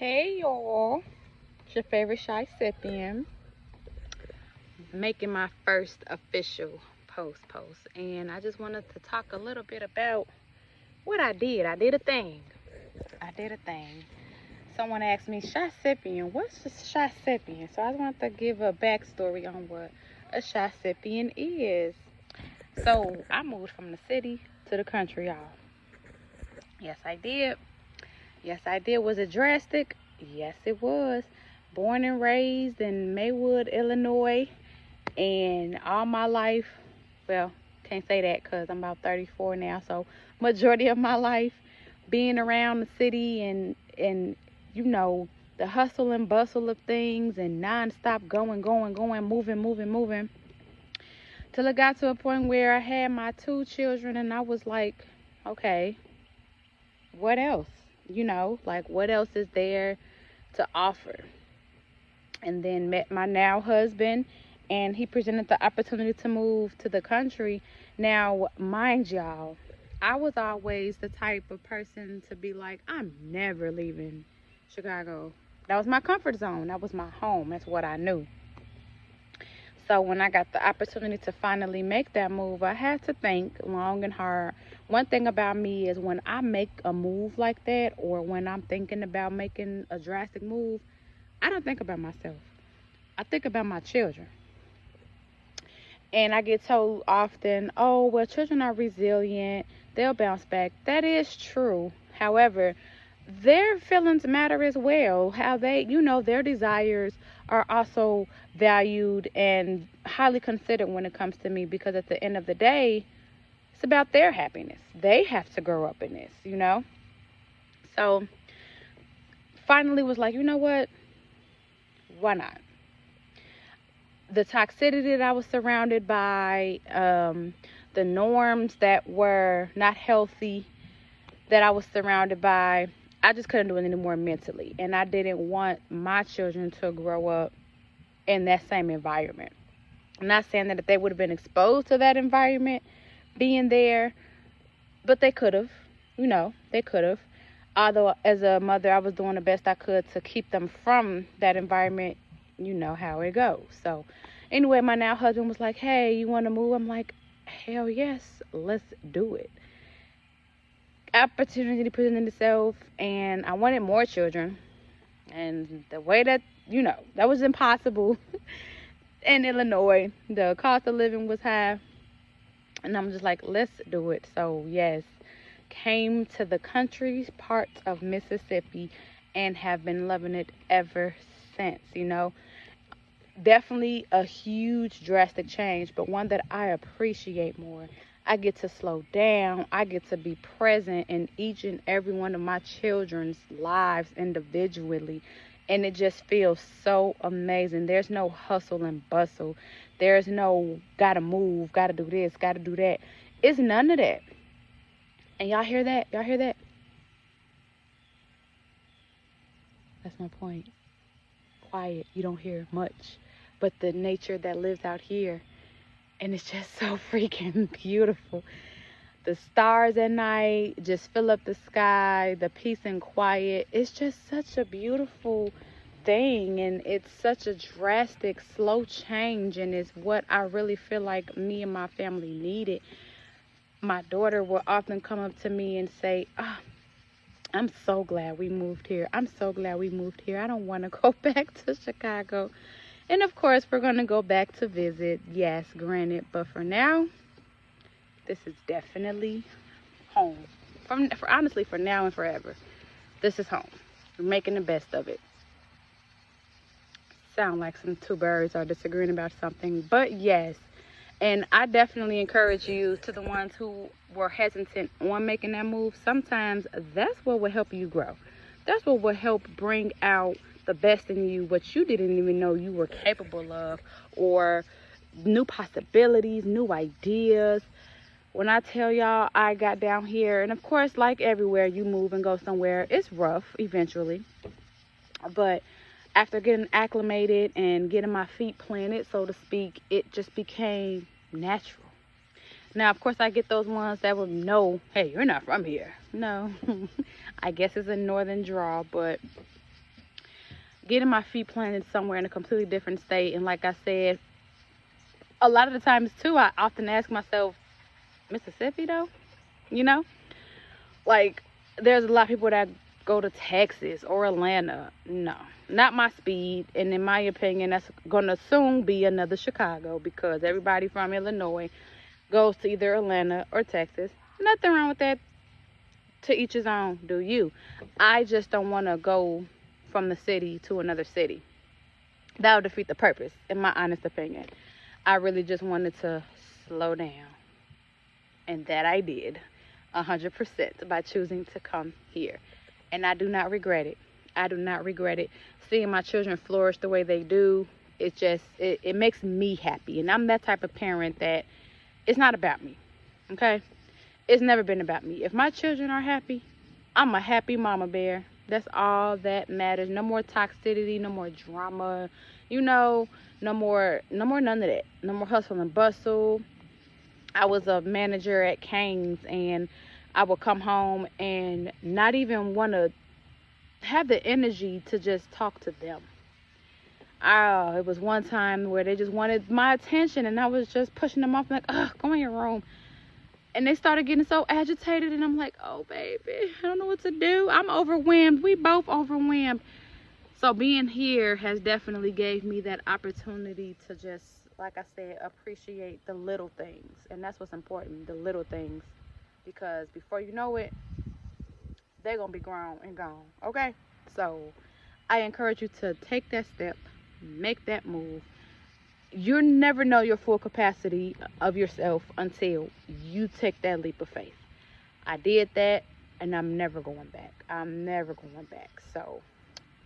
Hey y'all, it's your favorite Shy Sipian making my first official post, and I just wanted to talk a little bit about what I did. I did a thing. Someone asked me, Shy Sipian, what's a Shy Sipian? So I wanted to give a backstory on what a Shy Sipian is. So I moved from the city to the country, y'all. Yes, I did. Yes, I did. Was it drastic? Yes, it was. Born and raised in Maywood, Illinois, and all my life, well, can't say that because I'm about 34 now, so majority of my life being around the city and you know the hustle and bustle of things and non-stop going, moving, till it got to a point where I had my two children and I was like, okay, what else? Like what else is there to offer? And then met my now husband, and he presented the opportunity to move to the country. Now, mind y'all, I was always the type of person to be like, I'm never leaving Chicago. That was my comfort zone. That was my home. That's what I knew. So when I got the opportunity to finally make that move, I had to think long and hard. One thing about me is when I make a move like that, or when I'm thinking about making a drastic move, I don't think about myself. I think about my children. And I get told often, oh, well, children are resilient. They'll bounce back. That is true. However, their feelings matter as well. How their desires are also valued and highly considered when it comes to me, because at the end of the day, it's about their happiness. They have to grow up in this. So finally was like, you know what? Why not? The toxicity that I was surrounded by, the norms that were not healthy that I was surrounded by, I just couldn't do it anymore mentally. And I didn't want my children to grow up in that same environment. I'm not saying that they would have been exposed to that environment being there, but they could have. They could have. Although, as a mother, I was doing the best I could to keep them from that environment. You know how it goes. So, anyway, my now husband was like, hey, you want to move? I'm like, hell yes, let's do it. Opportunity presented itself, and I wanted more children. And the way that was impossible in Illinois. The cost of living was high. And I'm just like, let's do it. So, yes, came to the country parts of Mississippi and have been loving it ever since. Definitely a huge drastic change, but one that I appreciate more. I get to slow down. I get to be present in each and every one of my children's lives individually, and it just feels so amazing. There's no hustle and bustle. There's no gotta move, gotta do this, gotta do that. It's none of that. And y'all hear that? That's my point. Quiet. You don't hear much. But the nature that lives out here, and it's just so freaking beautiful. The stars at night just fill up the sky, the peace and quiet. It's just such a beautiful thing, and it's such a drastic, slow change, and it's what I really feel like me and my family needed. My daughter will often come up to me and say, oh, I'm so glad we moved here. I'm so glad we moved here. I don't want to go back to Chicago. And of course, we're going to go back to visit. Yes, granted. But for now, this is definitely home. Honestly, for now and forever, this is home. We're making the best of it. Sound like some two birds are disagreeing about something. But yes. And I definitely encourage you, to the ones who were hesitant on making that move, sometimes that's what will help you grow. That's what will help bring out the best in you, what you didn't even know you were capable of, or new possibilities, new ideas. When I tell y'all I got down here, and of course, like everywhere you move and go somewhere, it's rough eventually. But after getting acclimated and getting my feet planted, so to speak, it just became natural. Now, of course, I get those ones that will know, hey, you're not from here. No, I guess it's a northern draw, but getting my feet planted somewhere in a completely different state. And like I said, a lot of the times too, I often ask myself, Mississippi though, you know, like there's a lot of people that go to Texas or Atlanta. No, not my speed. And in my opinion, that's gonna soon be another Chicago, because everybody from Illinois goes to either Atlanta or Texas. Nothing wrong with that. To each his own. Do you? I just don't want to go from the city to another city. That would defeat the purpose, in my honest opinion. I really just wanted to slow down, and that I did 100% by choosing to come here. And I do not regret it. I do not regret it. Seeing my children flourish the way they do, it makes me happy. And I'm that type of parent that it's not about me. Okay? It's never been about me. If my children are happy, I'm a happy mama bear. That's all that matters. No more toxicity, no more drama, no more none of that. No more hustle and bustle. I was a manager at Cane's, and I would come home and not even want to have the energy to just talk to them. It was one time where they just wanted my attention, and I was just pushing them off like, go in your room. And they started getting so agitated, and I'm like, oh, baby, I don't know what to do. I'm overwhelmed. We both overwhelmed. So being here has definitely gave me that opportunity to just, like I said, appreciate the little things. And that's what's important, the little things. Because before you know it, they're going to be grown and gone. Okay? So I encourage you to take that step, make that move. You never know your full capacity of yourself until you take that leap of faith. I did that, and I'm never going back. I'm never going back. So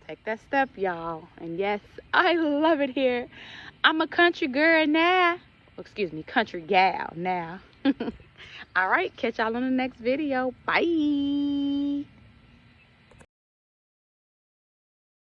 take that step, y'all. And yes, I love it here. I'm a country girl now. Well, excuse me, country gal now. All right, catch y'all on the next video. Bye.